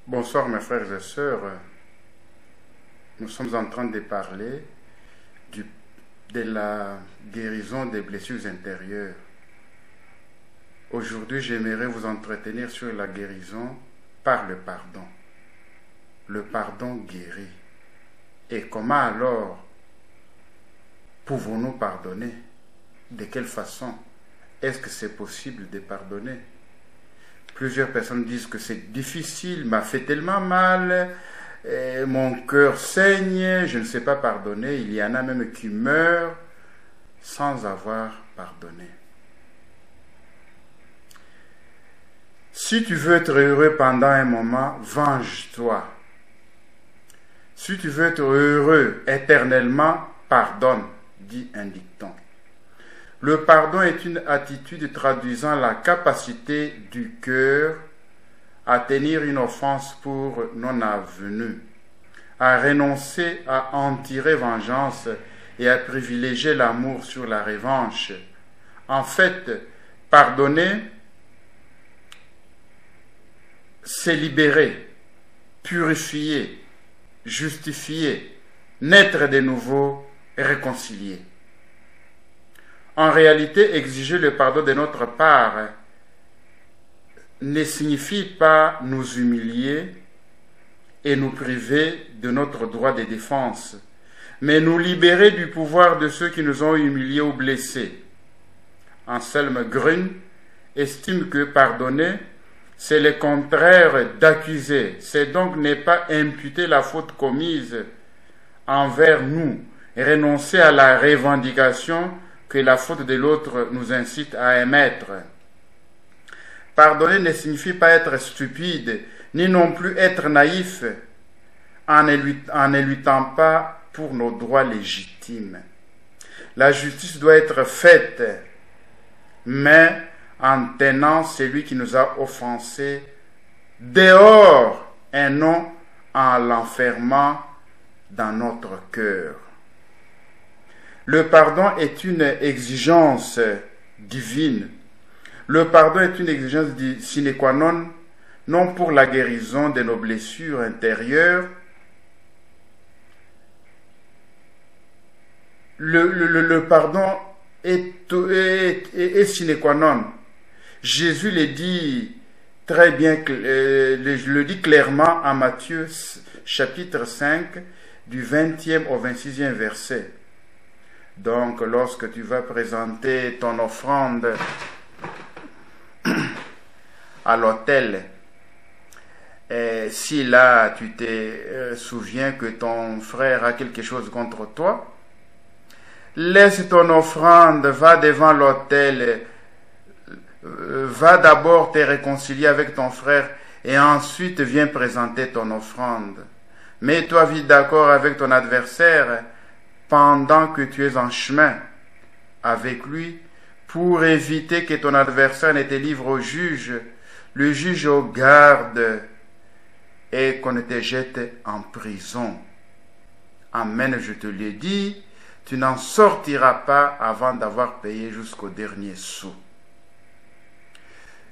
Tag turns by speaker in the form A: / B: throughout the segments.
A: Bonsoir mes frères et sœurs. Nous sommes en train de parler de la guérison des blessures intérieures. Aujourd'hui, j'aimerais vous entretenir sur la guérison par le pardon. Le pardon guérit. Et comment alors pouvons-nous pardonner? De quelle façon? Est-ce que c'est possible de pardonner? Plusieurs personnes disent que c'est difficile, m'a fait tellement mal, mon cœur saigne, je ne sais pas pardonner. Il y en a même qui meurent sans avoir pardonné. Si tu veux être heureux pendant un moment, venge-toi. Si tu veux être heureux éternellement, pardonne, dit un dicton. Le pardon est une attitude traduisant la capacité du cœur à tenir une offense pour non avenue, à renoncer à en tirer vengeance et à privilégier l'amour sur la revanche. En fait, pardonner, c'est libérer, purifier, justifier, naître de nouveau et réconcilier. En réalité, exiger le pardon de notre part ne signifie pas nous humilier et nous priver de notre droit de défense, mais nous libérer du pouvoir de ceux qui nous ont humiliés ou blessés. Anselme Grün estime que pardonner, c'est le contraire d'accuser, c'est donc ne pas imputer la faute commise envers nous, renoncer à la revendication que la faute de l'autre nous incite à émettre. Pardonner ne signifie pas être stupide, ni non plus être naïf en ne luttant pas pour nos droits légitimes. La justice doit être faite, mais en tenant celui qui nous a offensés dehors et non en l'enfermant dans notre cœur. Le pardon est une exigence divine. Le pardon est une exigence sine qua non, non pour la guérison de nos blessures intérieures. Le pardon est sine qua non. Jésus le dit très bien, le dit clairement en Matthieu chapitre 5 du 20e au 26e verset. Donc, lorsque tu vas présenter ton offrande à l'autel, si là tu te souviens que ton frère a quelque chose contre toi, laisse ton offrande, va devant l'autel, va d'abord te réconcilier avec ton frère et ensuite viens présenter ton offrande. Mets-toi vite d'accord avec ton adversaire pendant que tu es en chemin avec lui, pour éviter que ton adversaire ne te livre au juge, le juge au garde, et qu'on ne te jette en prison. Amen, je te l'ai dit, tu n'en sortiras pas avant d'avoir payé jusqu'au dernier sou.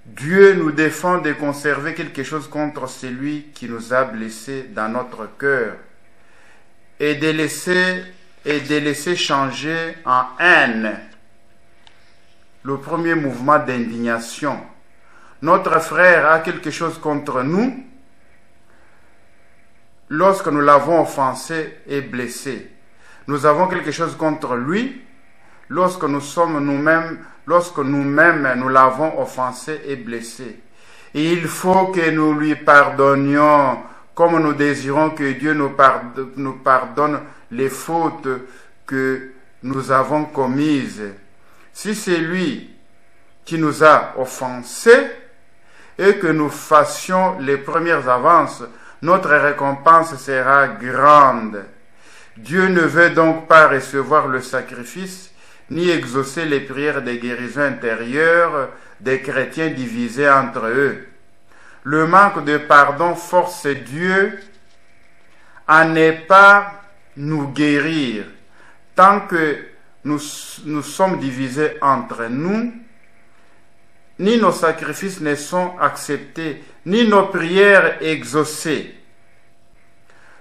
A: Dieu nous défend de conserver quelque chose contre celui qui nous a blessés dans notre cœur, et de laisser changer en haine le premier mouvement d'indignation. Notre frère a quelque chose contre nous lorsque nous l'avons offensé et blessé. Nous avons quelque chose contre lui lorsque nous-mêmes nous l'avons offensé et blessé. Et il faut que nous lui pardonnions comme nous désirons que Dieu nous pardonne les fautes que nous avons commises. Si c'est lui qui nous a offensés et que nous fassions les premières avances, notre récompense sera grande. Dieu ne veut donc pas recevoir le sacrifice ni exaucer les prières de guérison intérieure des chrétiens divisés entre eux. Le manque de pardon force Dieu à ne pas nous guérir. Tant que nous sommes divisés entre nous, ni nos sacrifices ne sont acceptés, ni nos prières exaucées.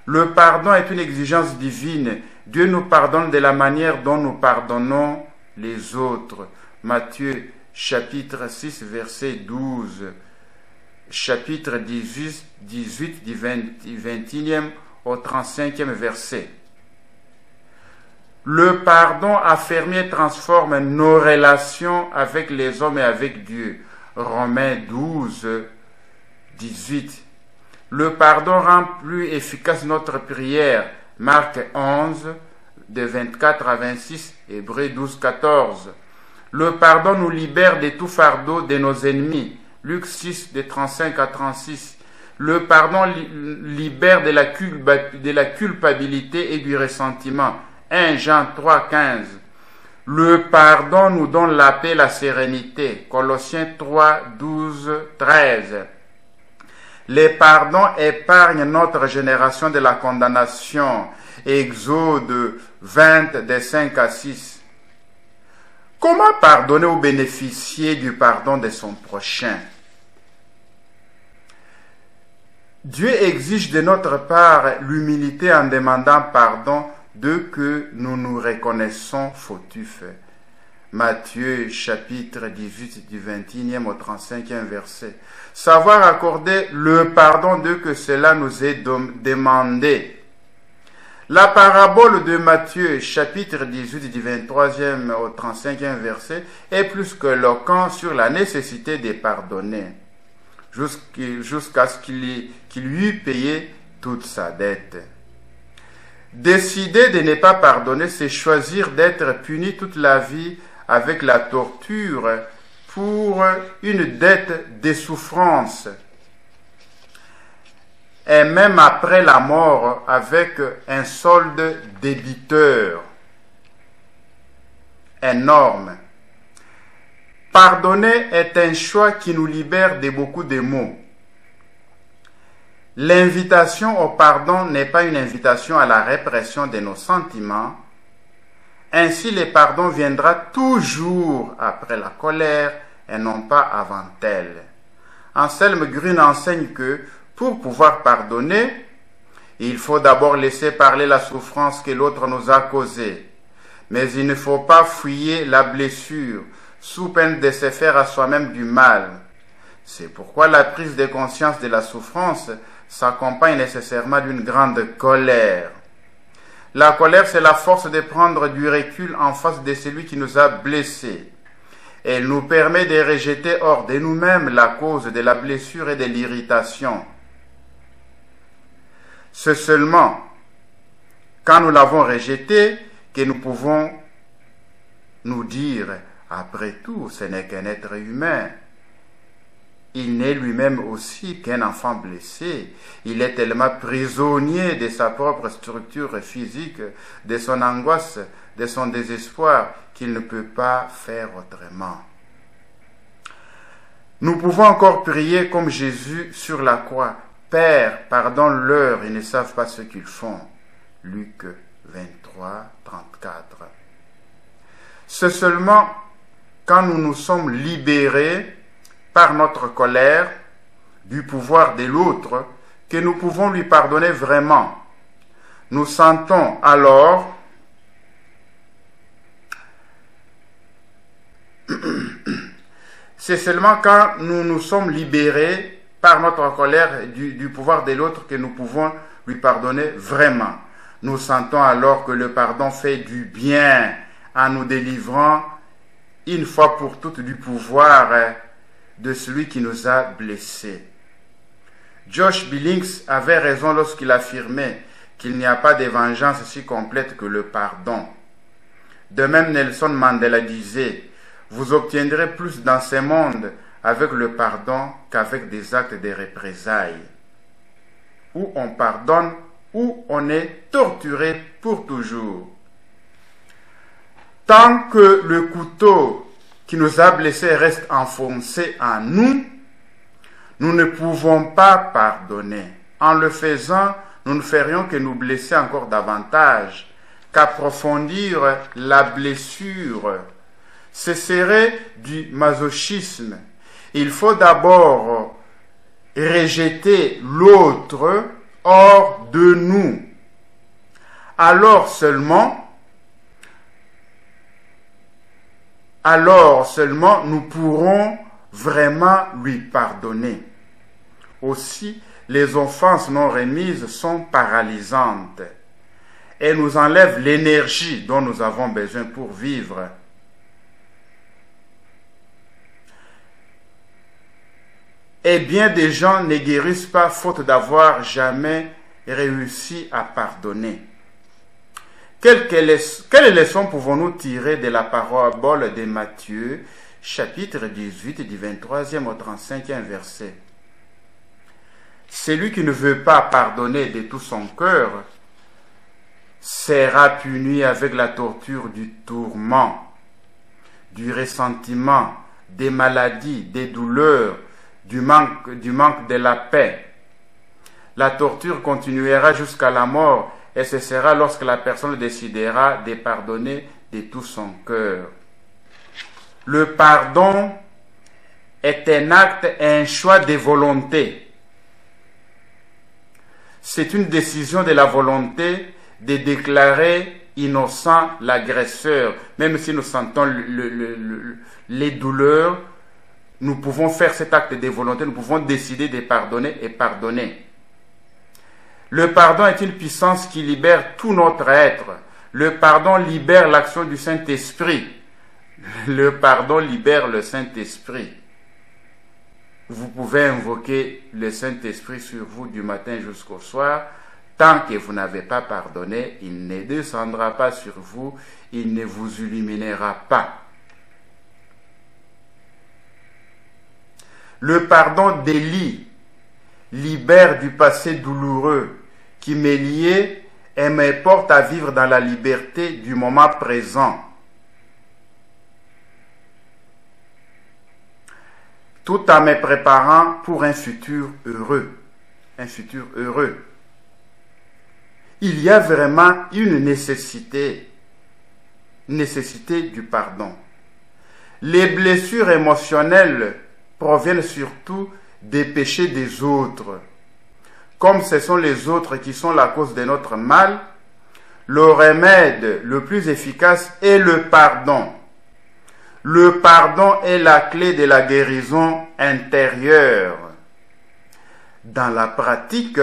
A: Le pardon est une exigence divine. Dieu nous pardonne de la manière dont nous pardonnons les autres. Matthieu chapitre 6 verset 12, chapitre 18 du 21e au 35e verset. Le pardon affermit et transforme nos relations avec les hommes et avec Dieu. Romains 12, 18. Le pardon rend plus efficace notre prière. Marc 11, de 24 à 26, Hébreux 12, 14. Le pardon nous libère de tout fardeau de nos ennemis. Luc 6, de 35 à 36. Le pardon libère de la culpabilité et du ressentiment. 1 Jean 3, 15. Le pardon nous donne la paix et la sérénité. Colossiens 3, 12, 13. Les pardons épargnent notre génération de la condamnation. Exode 20, de 5 à 6. Comment pardonner ou bénéficier du pardon de son prochain? Dieu exige de notre part l'humilité en demandant pardon d'eux que nous nous reconnaissons fautifs. Matthieu chapitre 18 du 21e au 35e verset. Savoir accorder le pardon d'eux que cela nous est demandé. La parabole de Matthieu chapitre 18 du 23e au 35e verset est plus qu'éloquent sur la nécessité de pardonner jusqu'à ce qu'il lui eût payé toute sa dette. Décider de ne pas pardonner, c'est choisir d'être puni toute la vie avec la torture pour une dette de souffrance et même après la mort avec un solde débiteur énorme. Pardonner est un choix qui nous libère de beaucoup de maux. L'invitation au pardon n'est pas une invitation à la répression de nos sentiments. Ainsi, le pardon viendra toujours après la colère et non pas avant elle. Anselme Grün enseigne que pour pouvoir pardonner, il faut d'abord laisser parler la souffrance que l'autre nous a causée. Mais il ne faut pas fouiller la blessure, sous peine de se faire à soi-même du mal. C'est pourquoi la prise de conscience de la souffrance s'accompagne nécessairement d'une grande colère. La colère, c'est la force de prendre du recul en face de celui qui nous a blessés. Elle nous permet de rejeter hors de nous-mêmes la cause de la blessure et de l'irritation. C'est seulement quand nous l'avons rejeté que nous pouvons nous dire « Après tout, ce n'est qu'un être humain. Il n'est lui-même aussi qu'un enfant blessé. Il est tellement prisonnier de sa propre structure physique, de son angoisse, de son désespoir, qu'il ne peut pas faire autrement. » Nous pouvons encore prier comme Jésus sur la croix. « Père, pardonne-leur, ils ne savent pas ce qu'ils font. » Luc 23, 34. C'est seulement quand nous nous sommes libérés par notre colère du pouvoir de l'autre que nous pouvons lui pardonner vraiment. Nous sentons alors c'est seulement quand nous nous sommes libérés par notre colère du pouvoir de l'autre que nous pouvons lui pardonner vraiment. Nous sentons alors que le pardon fait du bien en nous délivrant une fois pour toutes du pouvoir de celui qui nous a blessés. Josh Billings avait raison lorsqu'il affirmait qu'il n'y a pas de vengeance si complète que le pardon. De même, Nelson Mandela disait « Vous obtiendrez plus dans ce monde avec le pardon qu'avec des actes de représailles. Où on pardonne, où on est torturé pour toujours. » Tant que le couteau qui nous a blessés reste enfoncé en nous, nous ne pouvons pas pardonner. En le faisant, nous ne ferions que nous blesser encore davantage, qu'approfondir la blessure. Ce serait du masochisme. Il faut d'abord rejeter l'autre hors de nous. Alors seulement nous pourrons vraiment lui pardonner. Aussi, les offenses non remises sont paralysantes et nous enlèvent l'énergie dont nous avons besoin pour vivre. Et bien des gens ne guérissent pas faute d'avoir jamais réussi à pardonner. Quelle leçon pouvons-nous tirer de la parabole de Matthieu, chapitre 18, du 23e au 35e verset? Celui qui ne veut pas pardonner de tout son cœur sera puni avec la torture du tourment, du ressentiment, des maladies, des douleurs, du manque de la paix. La torture continuera jusqu'à la mort et ce sera lorsque la personne décidera de pardonner de tout son cœur. Le pardon est un acte et un choix de volonté. C'est une décision de la volonté de déclarer innocent l'agresseur. Même si nous sentons les douleurs, nous pouvons faire cet acte de volonté, nous pouvons décider de pardonner et pardonner. Le pardon est une puissance qui libère tout notre être. Le pardon libère l'action du Saint-Esprit. Le pardon libère le Saint-Esprit. Vous pouvez invoquer le Saint-Esprit sur vous du matin jusqu'au soir. Tant que vous n'avez pas pardonné, il ne descendra pas sur vous, il ne vous illuminera pas. Le pardon d'Élie libère du passé douloureux qui m'est lié et me porte à vivre dans la liberté du moment présent. Tout en me préparant pour un futur heureux. Un futur heureux. Il y a vraiment une nécessité du pardon. Les blessures émotionnelles proviennent surtout des péchés des autres. Comme ce sont les autres qui sont la cause de notre mal, le remède le plus efficace est le pardon. Le pardon est la clé de la guérison intérieure. Dans la pratique,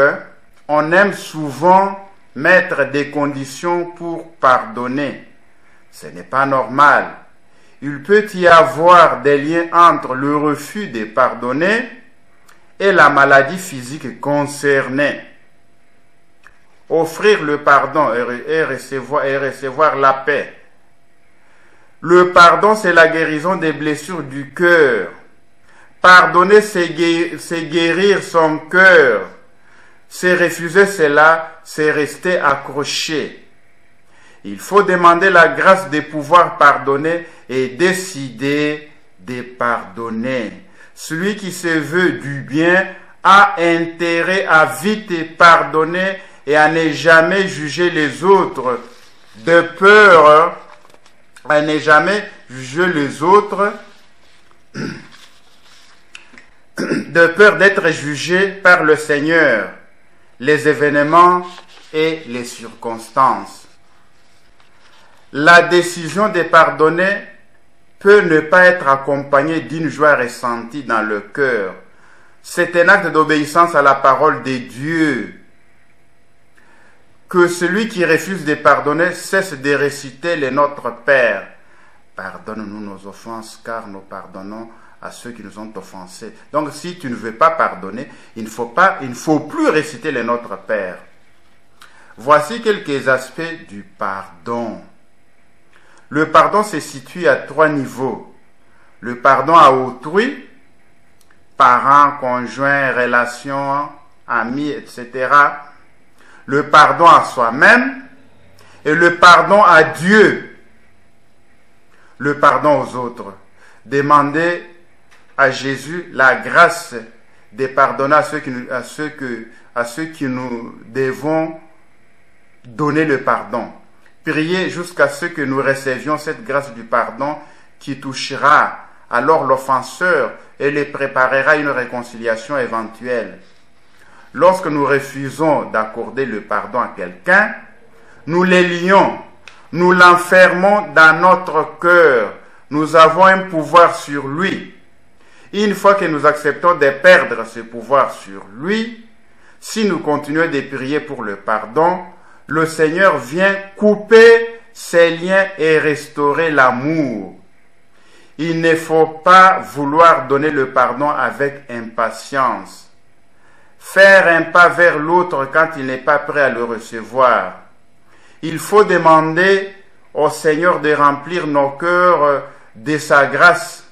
A: on aime souvent mettre des conditions pour pardonner. Ce n'est pas normal. Il peut y avoir des liens entre le refus de pardonner et la maladie physique concernée. Offrir le pardon et recevoir la paix. Le pardon, c'est la guérison des blessures du cœur. Pardonner, c'est guérir son cœur. C'est refuser cela, c'est rester accroché. Il faut demander la grâce de pouvoir pardonner et décider de pardonner. Celui qui se veut du bien a intérêt à vite pardonner et à ne jamais juger les autres, de peur à ne jamais juger les autres, de peur d'être jugé par le Seigneur, les événements et les circonstances. La décision de pardonner peut ne pas être accompagnée d'une joie ressentie dans le cœur. C'est un acte d'obéissance à la parole de Dieu. Que celui qui refuse de pardonner cesse de réciter le Notre Père. Pardonne-nous nos offenses, car nous pardonnons à ceux qui nous ont offensés. Donc, si tu ne veux pas pardonner, il ne faut plus réciter le Notre Père. Voici quelques aspects du pardon. Le pardon se situe à 3 niveaux. Le pardon à autrui, parents, conjoints, relations, amis, etc. Le pardon à soi-même et le pardon à Dieu. Le pardon aux autres. Demandez à Jésus la grâce de pardonner à ceux qui nous devons donner le pardon. Priez jusqu'à ce que nous recevions cette grâce du pardon qui touchera alors l'offenseur et les préparera une réconciliation éventuelle. Lorsque nous refusons d'accorder le pardon à quelqu'un, nous les lions, nous l'enfermons dans notre cœur, nous avons un pouvoir sur lui. Une fois que nous acceptons de perdre ce pouvoir sur lui, si nous continuons de prier pour le pardon, le Seigneur vient couper ces liens et restaurer l'amour. Il ne faut pas vouloir donner le pardon avec impatience. Faire un pas vers l'autre quand il n'est pas prêt à le recevoir. Il faut demander au Seigneur de remplir nos cœurs de sa grâce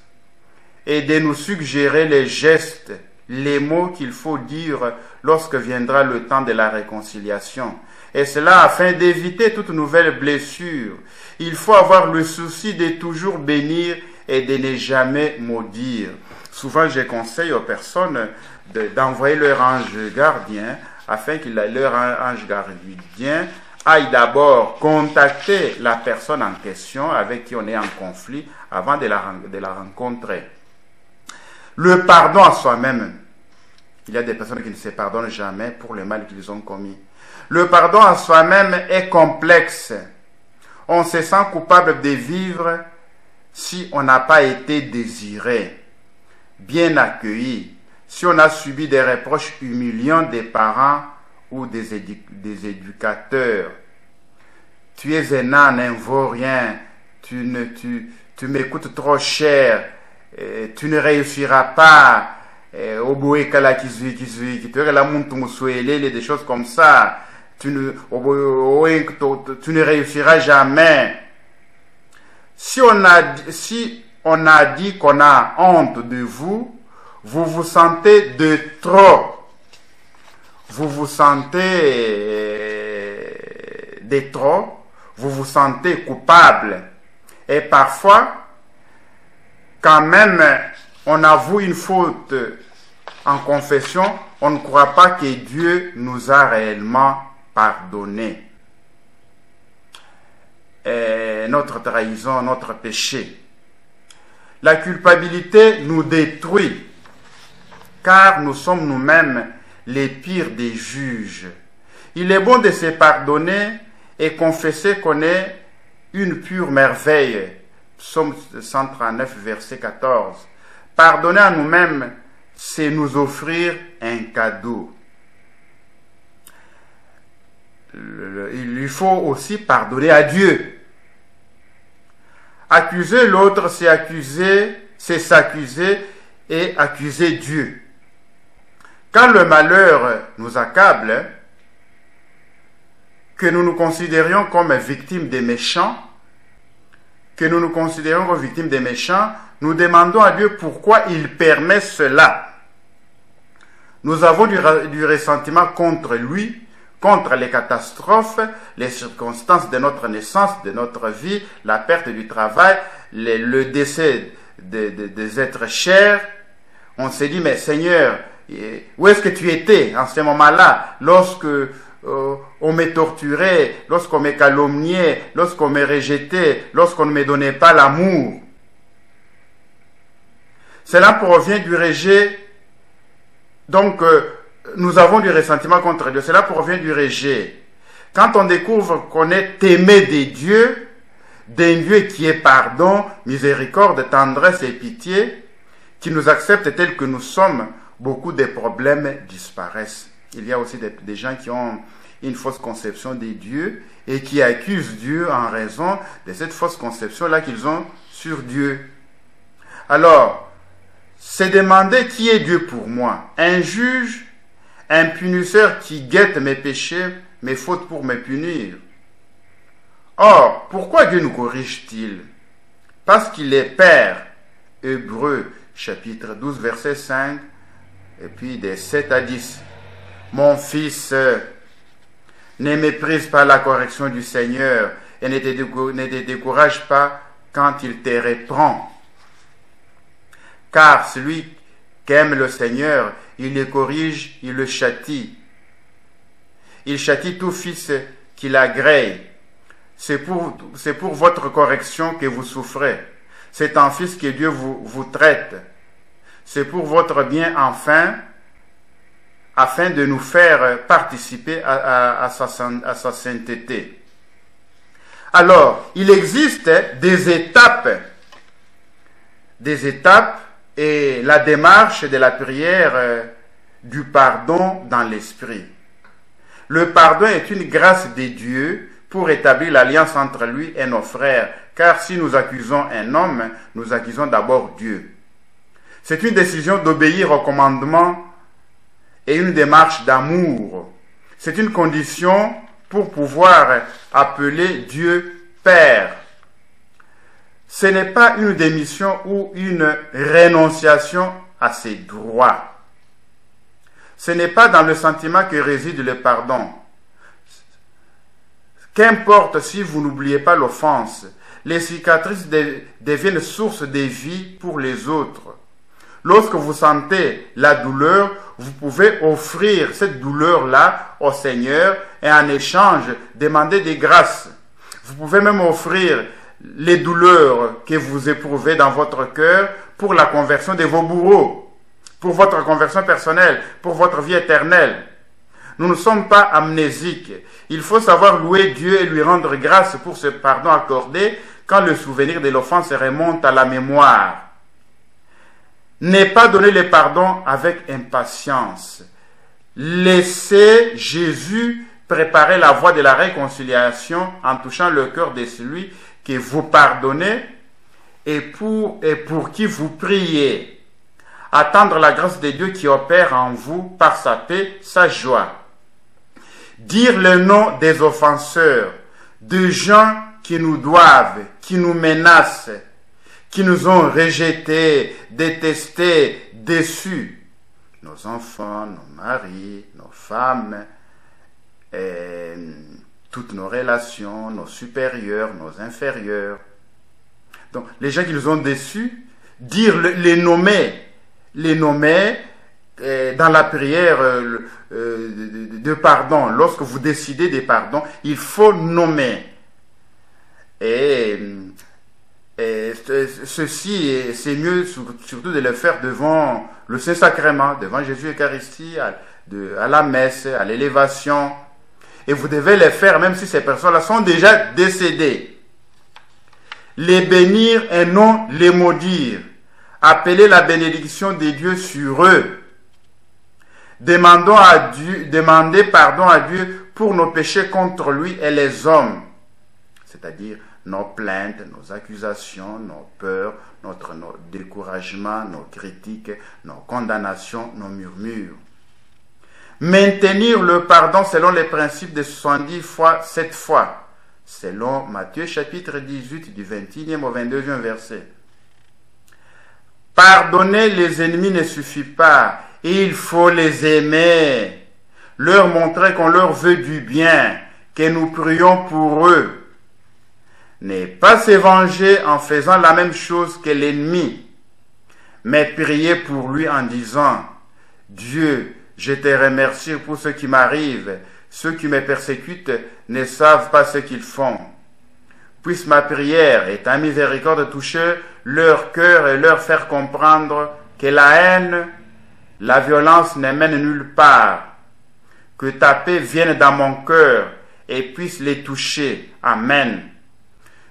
A: et de nous suggérer les gestes, les mots qu'il faut dire lorsque viendra le temps de la réconciliation. Et cela afin d'éviter toute nouvelle blessure. Il faut avoir le souci de toujours bénir et de ne jamais maudire. Souvent, je conseille aux personnes d'envoyer leur ange gardien afin que leur ange gardien aille d'abord contacter la personne en question avec qui on est en conflit avant de la rencontrer. Le pardon à soi-même. Il y a des personnes qui ne se pardonnent jamais pour le mal qu'ils ont commis. Le pardon à soi-même est complexe. On se sent coupable de vivre si on n'a pas été désiré, bien accueilli, si on a subi des reproches humiliants des parents ou des éducateurs. Tu es un âne, un vaurien, tu m'écoutes trop cher, tu ne réussiras pas, des choses comme ça, tu ne réussiras jamais. Si on a dit qu'on a honte de vous, vous vous sentez de trop. Vous vous sentez de trop. Vous vous sentez coupable. Et parfois, quand même, on avoue une faute en confession, on ne croit pas que Dieu nous a réellement pardonné. Notre trahison, notre péché. La culpabilité nous détruit, car nous sommes nous-mêmes les pires des juges. Il est bon de se pardonner et confesser qu'on est une pure merveille. Psaume 139, verset 14. Pardonner à nous-mêmes, c'est nous offrir un cadeau. Il lui faut aussi pardonner à Dieu. Accuser l'autre, c'est s'accuser et accuser Dieu. Quand le malheur nous accable, que nous nous considérions comme victimes des méchants, nous demandons à Dieu pourquoi il permet cela. Nous avons du ressentiment contre lui, contre les catastrophes, les circonstances de notre naissance, de notre vie, la perte du travail, le décès des êtres chers. On s'est dit, mais Seigneur, où est-ce que tu étais en ce moment-là, lorsque on me torturait, lorsqu'on me calomniait, lorsqu'on me rejetait, lorsqu'on ne me donnait pas l'amour? Cela provient du rejet. Donc, nous avons du ressentiment contre Dieu. Cela provient du rejet. Quand on découvre qu'on est aimé de Dieu, d'un Dieu qui est pardon, miséricorde, tendresse et pitié, qui nous accepte tels que nous sommes, beaucoup de problèmes disparaissent. Il y a aussi des gens qui ont une fausse conception de Dieu et qui accusent Dieu en raison de cette fausse conception-là qu'ils ont sur Dieu. Alors, c'est demander qui est Dieu pour moi. Un juge, un punisseur qui guette mes péchés, mes fautes pour me punir. Or, pourquoi Dieu nous corrige-t-il? Parce qu'il est Père. Hébreux, chapitre 12, verset 5, et puis des 7 à 10. Mon fils, ne méprise pas la correction du Seigneur et ne te décourage pas quand il te reprend. Car celui qui aime le Seigneur, il le corrige, il le châtie. Il châtie tout fils qu'il agrée. C'est pour votre correction que vous souffrez. C'est en fils que Dieu vous traite. C'est pour votre bien, enfin, afin de nous faire participer à sa sainteté. Alors, il existe des étapes et la démarche de la prière du pardon dans l'esprit. Le pardon est une grâce de Dieu pour établir l'alliance entre lui et nos frères, car si nous accusons un homme, nous accusons d'abord Dieu. C'est une décision d'obéir au commandement et une démarche d'amour. C'est une condition pour pouvoir appeler Dieu Père. Ce n'est pas une démission ou une renonciation à ses droits. Ce n'est pas dans le sentiment que réside le pardon. Qu'importe si vous n'oubliez pas l'offense, les cicatrices deviennent source de vie pour les autres. Lorsque vous sentez la douleur, vous pouvez offrir cette douleur-là au Seigneur et en échange, demander des grâces. Vous pouvez même offrir les douleurs que vous éprouvez dans votre cœur pour la conversion de vos bourreaux, pour votre conversion personnelle, pour votre vie éternelle. Nous ne sommes pas amnésiques. Il faut savoir louer Dieu et lui rendre grâce pour ce pardon accordé quand le souvenir de l'offense remonte à la mémoire. Ne pas donner le pardon avec impatience. Laissez Jésus préparer la voie de la réconciliation en touchant le cœur de celui que vous pardonnez et pour qui vous priez. Attendre la grâce de Dieu qui opère en vous par sa paix, sa joie. Dire le nom des offenseurs, de gens qui nous doivent, qui nous menacent, qui nous ont rejetés, détestés, déçus. Nos enfants, nos maris, nos femmes, toutes nos relations, nos supérieurs, nos inférieurs. Donc, les gens qui nous ont déçus, les nommer dans la prière de pardon. Lorsque vous décidez de pardon, il faut nommer. Et ceci, c'est mieux surtout de le faire devant le Saint-Sacrement, devant Jésus Eucharistie, à la messe, à l'élévation. Et vous devez les faire même si ces personnes-là sont déjà décédées. Les bénir et non les maudire. Appeler la bénédiction de Dieu sur eux. Demander pardon à Dieu pour nos péchés contre lui et les hommes. C'est-à-dire nos plaintes, nos accusations, nos peurs, notre découragement, nos critiques, nos condamnations, nos murmures. Maintenir le pardon selon les principes de 70 fois 7 fois, selon Matthieu chapitre 18 du 21e au 22e verset. Pardonner les ennemis ne suffit pas, il faut les aimer, leur montrer qu'on leur veut du bien, que nous prions pour eux. Ne pas se venger en faisant la même chose que l'ennemi, mais prier pour lui en disant « Dieu, je te remercie pour ce qui m'arrive, ceux qui me persécutent ne savent pas ce qu'ils font. Puisse ma prière et ta miséricorde toucher leur cœur et leur faire comprendre que la haine, la violence ne mène nulle part. Que ta paix vienne dans mon cœur et puisse les toucher. Amen. »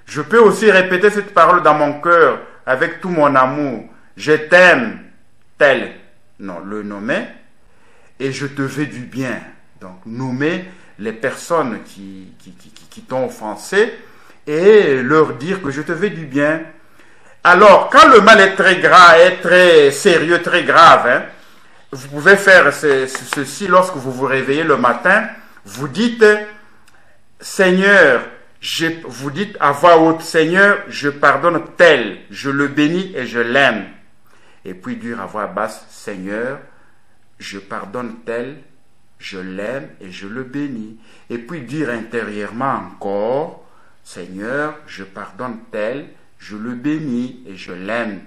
A: Je peux aussi répéter cette parole dans mon cœur avec tout mon amour. Je t'aime, tel, non, le nommer, et je te veux du bien. Donc, nommer les personnes qui t'ont offensé et leur dire que je te veux du bien. Alors, quand le mal est très grave, est très sérieux, très grave, vous pouvez faire ceci lorsque vous vous réveillez le matin. Vous dites, Seigneur, vous dites à voix haute, Seigneur, je pardonne tel, je le bénis et je l'aime. Et puis dire à voix basse, Seigneur, je pardonne tel, je l'aime et je le bénis. Et puis dire intérieurement encore, Seigneur, je pardonne tel, je le bénis et je l'aime.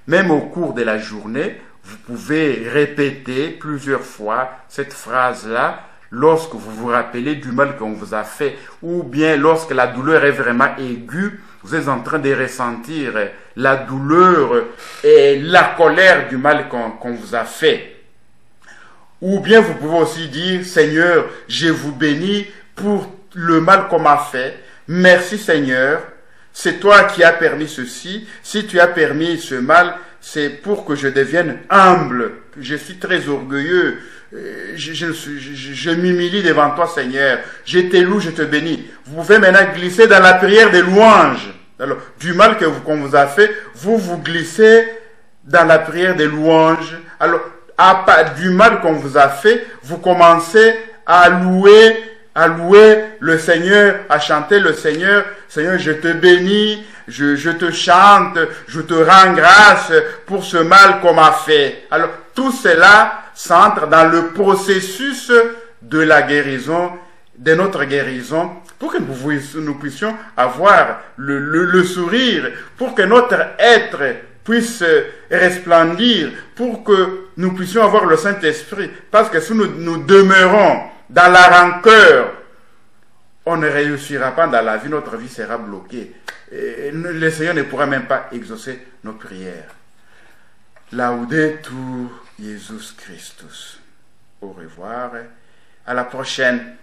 A: Même au cours de la journée, vous pouvez répéter plusieurs fois cette phrase-là, lorsque vous vous rappelez du mal qu'on vous a fait, ou bien lorsque la douleur est vraiment aiguë, vous êtes en train de ressentir la douleur et la colère du mal qu'on vous a fait. Ou bien vous pouvez aussi dire, Seigneur, je vous bénis pour le mal qu'on m'a fait. Merci Seigneur, c'est toi qui as permis ceci. Si tu as permis ce mal, c'est pour que je devienne humble. Je suis très orgueilleux. Je m'humilie devant toi Seigneur. Je te loue, je te bénis. Vous pouvez maintenant glisser dans la prière des louanges. Alors, du mal qu'on vous a fait, vous glissez dans la prière des louanges. Alors, du mal qu'on vous a fait, vous commencez à louer le Seigneur, à chanter le Seigneur. Seigneur, je te bénis, je te chante, je te rends grâce pour ce mal qu'on m'a fait. Alors, tout cela s'entre dans le processus de la guérison, de notre guérison, pour que nous puissions avoir le sourire, pour que notre être puisse resplendir, pour que nous puissions avoir le Saint-Esprit. Parce que si nous demeurons dans la rancœur, on ne réussira pas dans la vie, notre vie sera bloquée. Et le Seigneur ne pourra même pas exaucer nos prières. Laudetur Jesus Christus. Au revoir. À la prochaine.